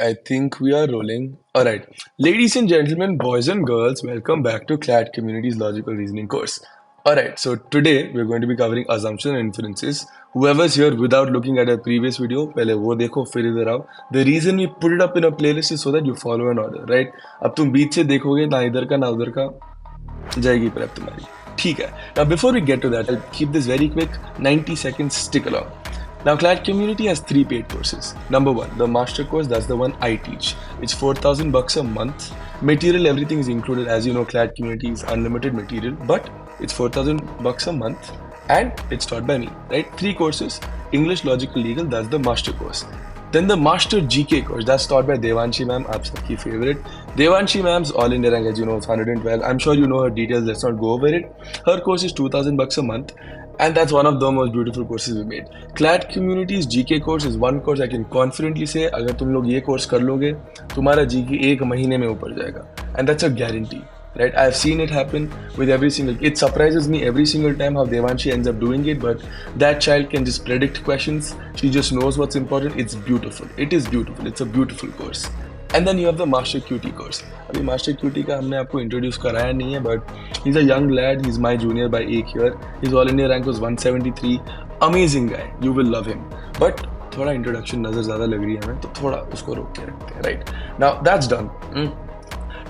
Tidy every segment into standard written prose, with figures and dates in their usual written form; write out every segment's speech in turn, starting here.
I think we are rolling. Alright. Ladies and gentlemen, boys and girls, welcome back to CLAD Community's Logical Reasoning course. Alright, so today we're going to be covering assumption and inferences. Whoever's here without looking at a previous video, पहले वो देखो फिर इधर आओ. The reason we put it up in a playlist is so that you follow an order, right? अब तुम बीच से देखोगे ना इधर का ना उधर का जाएगी प्रेप तुम्हारी. ठीक है. Now before we get to that, I'll keep this very quick. 90 seconds, stick along. Now, CLAD Community has 3 paid courses. Number 1, the master course, that's the one I teach. It's $4,000 a month. Material, everything is included. As you know, CLAD Community is unlimited material, but it's $4,000 a month and it's taught by me, right? 3 courses, English, Logical, Legal, that's the master course. Then the master GK course, that's taught by Devanshi ma'am, aap sabki favorite. Devanshi ma'am's all India rank, as you know, it's 112. I'm sure you know her details, let's not go over it. Her course is $2,000 a month. And that's one of the most beautiful courses we made. CLAD Community's GK course is one course I can confidently say, अगर तुम लोग ये course कर लोगे, तुम्हारा GK 1 महीने में ऊपर जाएगा. And that's a guarantee, right? I've seen it happen with every single. It surprises me every single time how Devanshi ends up doing it, but that child can just predict questions. She just knows what's important. It's beautiful. It is beautiful. It's a beautiful course. And then you have the Master QT course. अभी Master QT का हमने आपको introduce कराया नहीं है, but he's a young lad. He's my junior by 1 year. His all India rank was 173. Amazing guy. You will love him. But थोड़ा introduction नजर ज़्यादा लग रही है हमें, तो थोड़ा उसको रोक के रखते हैं, right? Now that's done.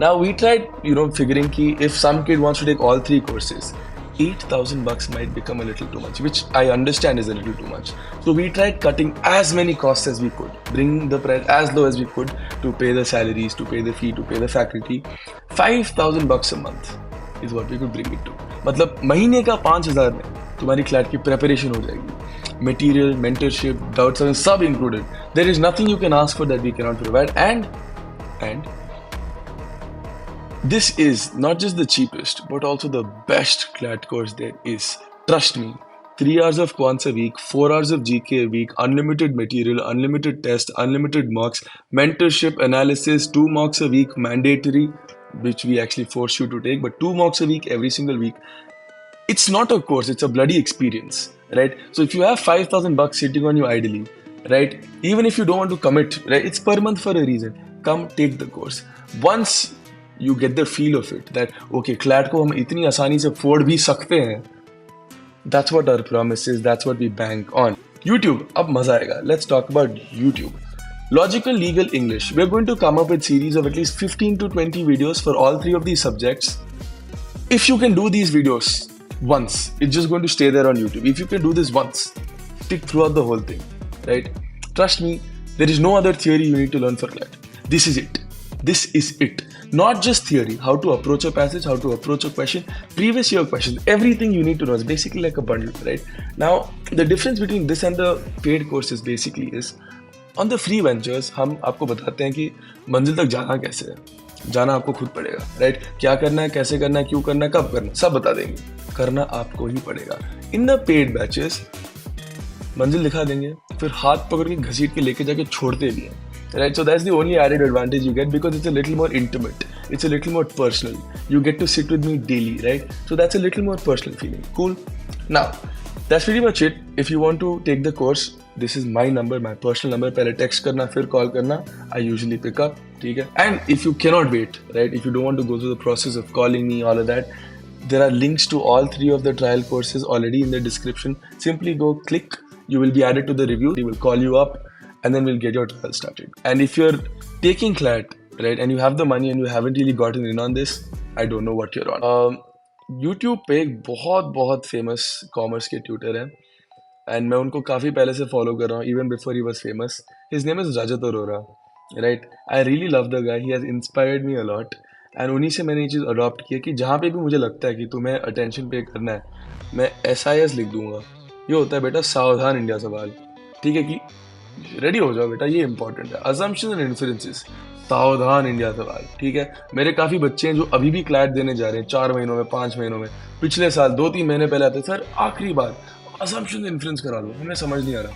Now we tried, figuring कि if some kid wants to take all 3 courses, $8,000 might become a little too much, which I understand is a little too much. So we tried cutting as many costs as we could, bringing the price as low as we could to pay the salaries, to pay the fee, to pay the faculty. $5,000 a month is what we could bring it to. मतलब महीने का 5,000 में तुम्हारी CLAD की preparation हो जाएगी. Material, mentorship, doubts, सब included. There is nothing you can ask for that we cannot provide. And this is not just the cheapest, but also the best CLAD course there is. Trust me. 3 hours of quants a week, 4 hours of GK a week, unlimited material, unlimited tests, unlimited mocks, mentorship, analysis, 2 mocks a week, mandatory, which we actually force you to take, but 2 mocks a week every single week. It's not a course, it's a bloody experience, right? So if you have $5,000 sitting on you idly, right? Even if you don't want to commit, right? It's per month for a reason. Come take the course. Once you get the feel of it, that okay, CLAD को हम इतनी आसानी से afford भी सकते हैं. That's what our promise is. That's what we bank on. YouTube, अब मजा आएगा. Let's talk about YouTube. Logical, Legal, English. We're going to come up with series of at least 15 to 20 videos for all 3 of these subjects. If you can do these videos once, it's just going to stay there on YouTube. If you can do this once, stick throughout the whole thing, right? Trust me, there is no other theory you need to learn for CLAD. This is it. This is it. Not just theory, how to approach a passage, how to approach a question, previous year questions, everything you need to know. It's basically like a bundle, right? Now, the difference between this and the paid courses basically is, on the free ventures, हम आपको बताते हैं कि मंजिल तक जाना कैसे है. जाना आपको खुद पड़ेगा, right? क्या करना है, कैसे करना है, क्यों करना है, कब करना है, सब बता देंगे. करना आपको ही पड़ेगा. In the paid batches, मंजिल दिखा देंगे, फिर हाथ पकड़ के घसीट के लेके जाके छोड़ते भी हैं. Right, so that's the only added advantage you get because it's a little more intimate. It's a little more personal. You get to sit with me daily, right? So that's a little more personal feeling. Cool. Now, that's pretty much it. If you want to take the course, this is my number, my personal number. पहले text करना, फिर call करना. I usually pick up. ठीक है? And if you cannot wait, right? If you don't want to go through the process of calling me, all of that, there are links to all 3 of the trial courses already in the description. Simply go click. You will be added to the review. We will call you up. And then we'll get your trial started. And if you're taking CLAD, right, and you have the money and you haven't really gotten in on this, I don't know what you're on. YouTube पे एक बहुत famous commerce के tutor है, and मैं उनको काफ़ी पहले से follow कर रहा हूँ, even before he was famous. His name is Rajat Arora, right? I really love the guy. He has inspired me a lot. And उन्हीं से मैंने ये चीज़ adopt की है कि जहाँ पे भी मुझे लगता है कि तुम्हें attention pay करना है, मैं SIS लिख दूंगा. ये होता है बेटा सावधान इंडिया सवाल. ठीक है कि रेडी हो जाओ बेटा, ये इंपॉर्टेंट है. assumptions and inferences, सावधान इंडिया सवाल. ठीक है, मेरे काफ़ी बच्चे हैं जो अभी भी CLAD देने जा रहे हैं 4 महीनों में, 5 महीनों में. पिछले साल 2-3 महीने पहले आते, सर आखिरी बार assumptions and inference करा दो, हमें समझ नहीं आ रहा.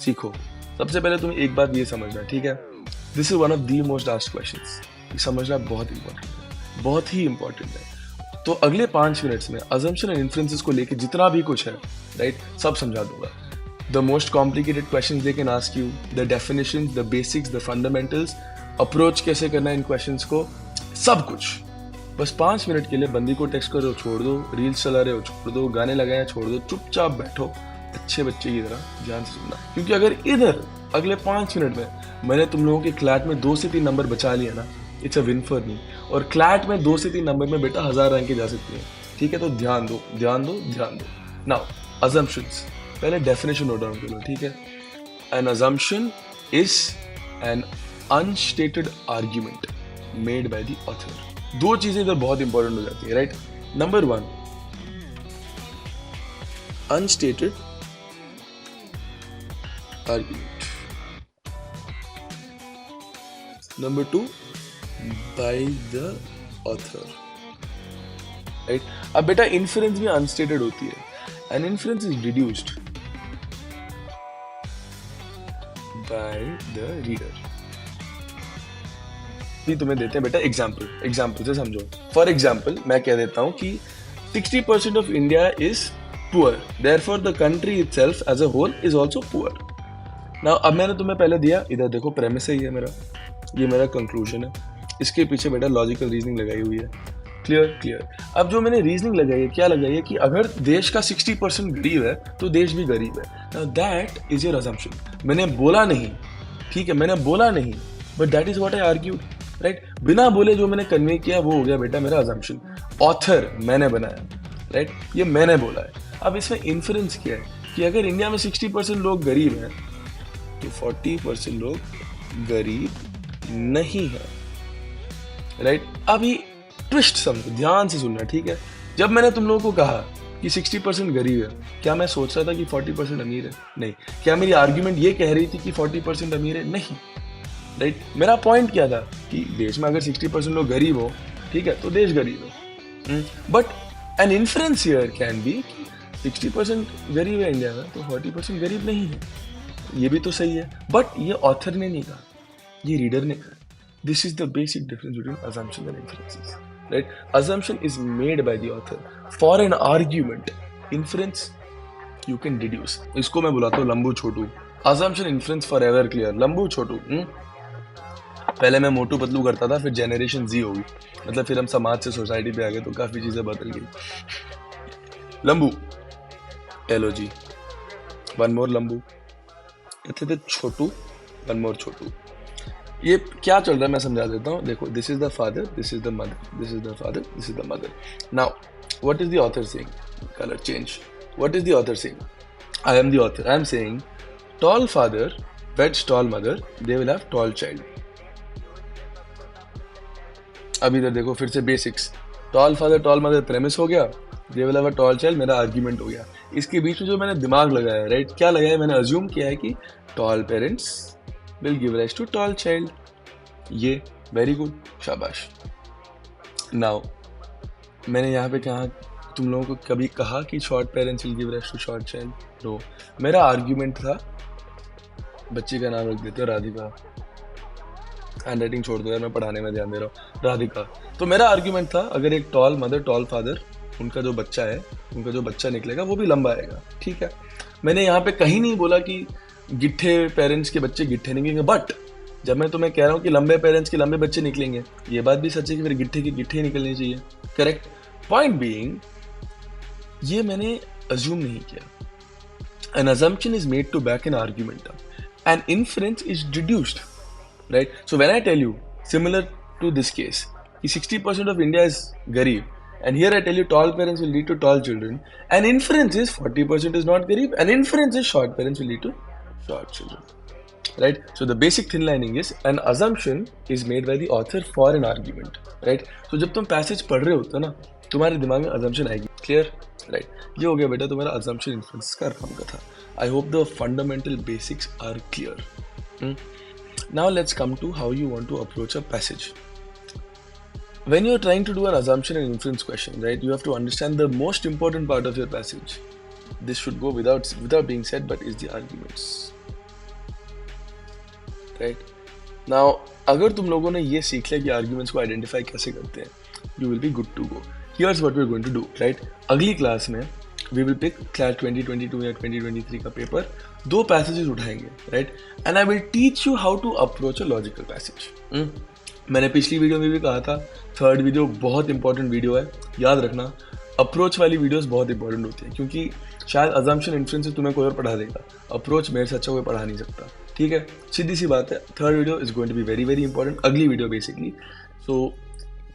सीखो. सबसे पहले तुम्हें एक बात ये समझना है, ठीक है? This is one of the most asked questions. ये समझना बहुत इंपॉर्टेंट है, बहुत ही इंपॉर्टेंट है. तो अगले 5 मिनट्स में assumption and inferences को लेके जितना भी कुछ है, राइट, सब समझा दूंगा. the most complicated questions they can ask you, the definitions, the basics, the fundamentals, approach कैसे करना है इन questions को, सब कुछ। बस 5 मिनट के लिए बंदी को टेक्स्ट करो छोड़ दो, रील्स चला रहे हो छोड़ दो, गाने लगाए छोड़ दो, चुपचाप बैठो, अच्छे बच्चे की तरह ध्यान से सुनना। क्योंकि अगर इधर अगले 5 मिनट में मैंने तुम लोगों के क्लैट में 2 से 3 नंबर बचा लिया ना, it's a win for me. और क्लैट में 2 से 3 नंबर में बेटा 1000 रैंकें जा सकती हैं, ठीक है? तो ध्यान दो ध्यान दो ध्यान दो। नाउ assumptions, पहले डेफिनेशन नोट डाउन करो, ठीक है? An assumption is an unstated argument made by the author. 2 चीजें इधर बहुत इंपॉर्टेंट हो जाती है, right? Number 1 unstated argument, number 2 by the author, right? अब बेटा इन्फरेंस भी अनस्टेटेड होती है, an inference is deduced by the reader. भी तुम्हें देते हैं बेटा एग्जाम्पल से समझो। फॉर एग्जाम्पल मैं कह देता हूं कि 60% of India is poor, therefore the country itself as a whole is also poor. Now अब मैंने तुम्हें पहले दिया, इधर देखो प्रेमिस है, ये मेरा कंक्लूजन है, इसके पीछे बेटा लॉजिकल रीजनिंग लगाई हुई है। क्लियर। अब जो मैंने रीजनिंग लगाई है, क्या लगाई है कि अगर देश का 60% गरीब है तो देश भी गरीब है। Now that is your assumption. मैंने बोला नहीं, ठीक है, मैंने बोला नहीं, but that is what I argued, right? बिना बोले जो मैंने कन्वे किया वो हो गया बेटा मेरा असम्पशन। ऑथर मैंने बनाया, राइट? ये मैंने बोला है। अब इसमें इन्फ्रेंस क्या है कि अगर इंडिया में 60% लोग गरीब हैं तो 40% लोग गरीब नहीं है, राइट? अभी ट्विस्ट समझो, ध्यान से सुनना, ठीक है? जब मैंने तुम लोगों को कहा कि 60% गरीब है, क्या मैं सोच रहा था कि 40% अमीर है? नहीं। क्या मेरी आर्ग्यूमेंट ये कह रही थी कि 40% अमीर है? नहीं, राइट? मेरा पॉइंट क्या था कि देश में अगर 60% लोग गरीब हो, ठीक है, तो देश गरीब है। But an inference here can be 60% गरीब है इंडिया में तो 40% गरीब नहीं है। ये भी तो सही है, बट ये ऑथर ने नहीं कहा, ये रीडर ने कहा। This is the basic difference between assumption and inferences, right? Assumption is made by the author for an argument. Inference you can deduce. इसको मैं बुलाता हूँ लंबू छोटू। Assumption inference forever clear. लंबू छोटू। पहले मैं मोटू पतलू करता था, फिर जनरेशन जी होगी, मतलब फिर हम समाज से सोसाइटी पे आ गए तो काफी चीजें बदल गई। लंबू, LOG, वन मोर लंबू, थे छोटू, वन मोर छोटू। ये क्या चल रहा है मैं समझा देता हूँ। देखो, this is the father, this is the mother, this is the father, this is the mother. Now what is the author saying? Colour change. What is the author saying? I am the author. I am saying tall father weds tall mother, they will have tall child. अब इधर देखो फिर से basics, tall father tall mother premise हो गया, they will have a tall child मेरा argument हो गया। इसके बीच में जो मैंने दिमाग लगाया, राइट, क्या लगाया? मैंने अज्यूम किया है कि tall parents will give rise to tall child. ये वेरी गुड, शाबाश। नाउ मैंने यहाँ पे कहा, तुम लोगों को कभी कहा कि short parents will give rise to short child? No. मेरा आर्ग्यूमेंट था, बच्ची का नाम रख देते हो राधिका, हैंड राइटिंग छोड़ दो यार, मैं पढ़ाने में ध्यान दे रहा हूँ। राधिका। तो मेरा आर्ग्यूमेंट था, अगर एक टॉल मदर टॉल फादर, उनका जो बच्चा है, उनका जो बच्चा निकलेगा वो भी लंबा आएगा, ठीक है? मैंने यहाँ पे कहीं नहीं बोला कि गिट्ठे पेरेंट्स के बच्चे गिट्ठे निकलेंगे, बट जब मैं तुम्हें कह रहा हूँ कि लंबे पेरेंट्स के लंबे बच्चे निकलेंगे, ये बात भी सच है कि फिर गिट्ठे के गिट्ठे निकलने चाहिए, करेक्ट? पॉइंट बीइंग, ये मैंने अज्यूम नहीं किया। An assumption is made to back an argument up. An inference is deduced, right? So when I tell you, similar to this case, कि 60% of India is गरीब, and here I tell you tall parents will lead to tall children, an inference is 40% is not गरीब, an inference is short parents will lead to short children, right? So the basic thin lining is an assumption is made by the author for an argument, right? So जब तुम passage पढ़ रहे होते हो ना, तुम्हारे दिमाग में assumption आएगी, clear, right? ये हो गया बेटा तुम्हारा assumption inference का काम का था। I hope the fundamental basics are clear. Now let's come to how you want to approach a passage. When you're trying to do an assumption and inference question, right, you have to understand the most important part of your passage. This should go without being said, but is the arguments. Right? Now, अगर तुम लोगों ने ये सीख लिया कि arguments को identify कैसे करते हैं, you will be good to go. Here's what we're going to do, right? अगली क्लास में वी विल पिक क्लास 2022 या 2023 का पेपर, 2 पैसेजेस उठाएंगे, right, and I will teach you how to approach a logical passage. मैंने पिछली video में भी कहा था, थर्ड वीडियो बहुत इंपॉर्टेंट वीडियो है, याद रखना। अप्रोच वाली वीडियोस बहुत इंपॉर्टेंट होती है, क्योंकि शायद अजम्पशन इन्फ्लुएंस से तुम्हें कोई और पढ़ा देगा, अप्रोच मेरे से अच्छा कोई पढ़ा नहीं सकता, ठीक है, सीधी सी बात है। Third video is going to be very very important, अगली वीडियो बेसिकली। सो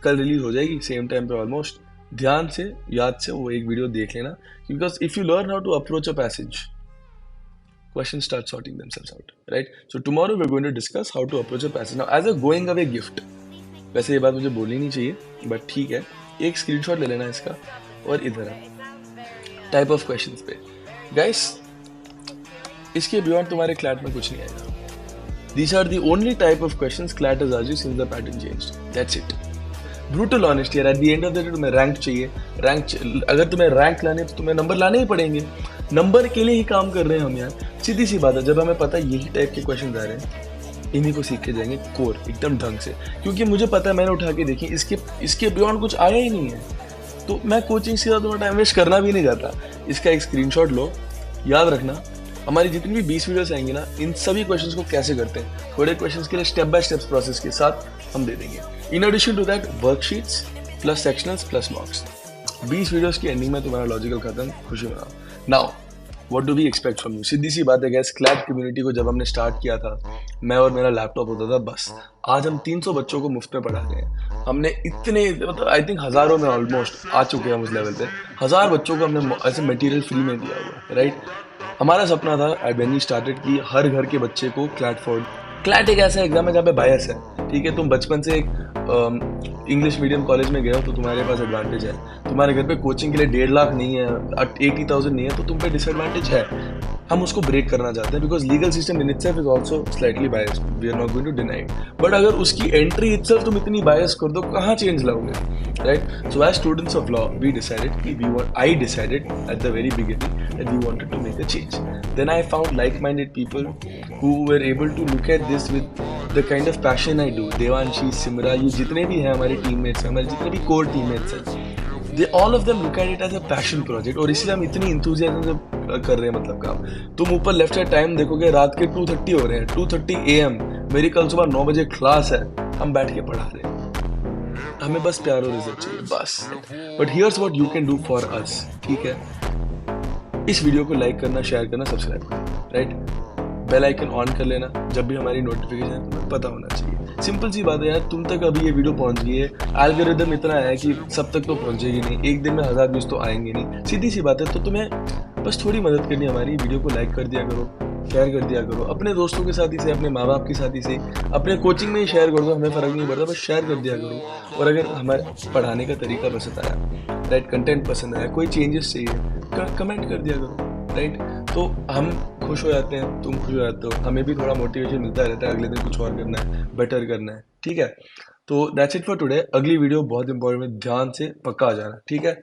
कल रिलीज हो जाएगी सेम टाइम पे ऑलमोस्ट। ध्यान से, याद से वो एक वीडियो देख लेना, because if you learn how to approach a passage, questions start sorting themselves out, right? So tomorrow we're going to discuss how to approach a passage. Now as a going away gift, वैसे ये बात मुझे बोलनी नहीं चाहिए, but ठीक है, एक स्क्रीनशॉट ले लेना इसका और इधर टाइप ऑफ क्वेश्चंस पे। गाइस, इसके बियॉन्ड तुम्हारे क्लैट में कुछ नहीं आएगा। These are the only type of questions CLAT has asked you since the pattern changed. That's it. Brutal honest यार, at the end of the day तुम्हें rank चाहिए, अगर तुम्हें रैंक लाने तो तुम्हें नंबर लाने ही पड़ेंगे, नंबर के लिए ही काम कर रहे हैं हम यार, सीधी सी बात है। जब हमें पता है यही टाइप के क्वेश्चन आ रहे हैं, इन्हीं को सीख के जाएंगे कोर एकदम ढंग से, क्योंकि मुझे पता है, मैंने उठा के देखी, इसके बियॉन्ड कुछ आया ही नहीं है, तो मैं कोचिंग से ज़्यादा टाइम वेस्ट करना भी नहीं चाहता। इसका एक स्क्रीनशॉट लो, याद रखना हमारी जितनी भी 20 वीडियोस आएंगी ना, इन सभी क्वेश्चंस को कैसे करते हैं, थोड़े क्वेश्चंस के लिए स्टेप बाय स्टेप्स प्रोसेस के साथ हम दे देंगे। In addition to that, worksheets plus sectionals plus marks. 20 videos की एंडिंग में तुम्हारा लॉजिकल खत्म, खुशी मनाओ। Now what do we expect from you? सीधी सी बात है गैस, क्लैट कम्युनिटी को जब हमने स्टार्ट किया था, मैं और मेरा लैपटॉप होता था बस। आज हम 300 बच्चों को मुफ्त में पढ़ा रहे हैं। हमने इतने, मतलब आई थिंक हज़ारों में ऑलमोस्ट आ चुके हैं उस लेवल पे, 1000 बच्चों को हमने ऐसे मटेरियल फ्री में दिया हुआ है, राइट। हमारा सपना था व्हेन वी स्टार्टेड कि हर घर के बच्चे को क्लैट एक ऐसा एग्जाम है जहाँ पे बायस है, ठीक है। तुम बचपन से एक इंग्लिश मीडियम कॉलेज में गए हो तो तुम्हारे पास एडवांटेज है, तुम्हारे घर पे कोचिंग के लिए 1.5 लाख नहीं है, 80,000 नहीं है, तो तुम पे डिसएडवांटेज है। हम उसको ब्रेक करना चाहते हैं, because legal system in itself is also slightly biased, we are not going to deny it. But अगर उसकी एंट्री इटसेल्फ तुम इतनी बायस कर दो, कहाँ चेंज लाओगे, right. So as students of law we decided कि I decided at the very beginning that we wanted to make a change. Then I found like-minded people who were able to look at this with the kind of passion I do. Devanshi, Simra, ये जितने भी हैं हमारे teammates, हमारे जितने भी core teammates हैं, they all of them look at it as a passion project, और इसलिए हम इतनी enthusiasm से कर रहे हैं, मतलब काम। तुम ऊपर लेफ्ट साइड टाइम देखोगे, रात के 2:30 हो रहे हैं, 2:30 AM। मेरी कल सुबह 9 बजे क्लास है, हम बैठ के पढ़ा रहे हैं, हमें बस प्यार और इज्जत चाहिए, बस। But here's what you can do for us, ठीक है। इस वीडियो को लाइक करना, शेयर करना, सब्सक्राइब करना, राइट। बेल आइकन ऑन कर लेना, जब भी हमारी नोटिफिकेशन है तुम्हें पता होना चाहिए। सिंपल सी बात है यार, तुम तक अभी ये वीडियो पहुंच गई है, एल्गोरिदम इतना है कि सब तक तो पहुंचेगी नहीं, एक दिन में 1000 व्यूज तो आएंगे नहीं, सीधी सी बात है। तो तुम्हें बस थोड़ी मदद करनी है हमारी, वीडियो को लाइक कर दिया करो, शेयर कर दिया करो, अपने दोस्तों के साथ ही से, अपने माँ बाप के साथ ही से, अपने कोचिंग में ही शेयर कर दो, हमें फ़र्क नहीं पड़ता, बस शेयर कर दिया करो। और अगर हमारे पढ़ाने का तरीका पसंद आया, राइट, कंटेंट पसंद आया, कोई चेंजेस चाहिए, कमेंट कर दिया करो, राइट। तो हम खुश हो जाते हैं, तुम खुश हो जाते हो, हमें भी थोड़ा मोटिवेशन मिलता रहता है, अगले दिन कुछ और करना है, बेटर करना है, ठीक है। तो दैट्स इट फॉर टुडे। अगली वीडियो बहुत इंपॉर्टेंट है, ध्यान से पक्का आ जाना, ठीक है।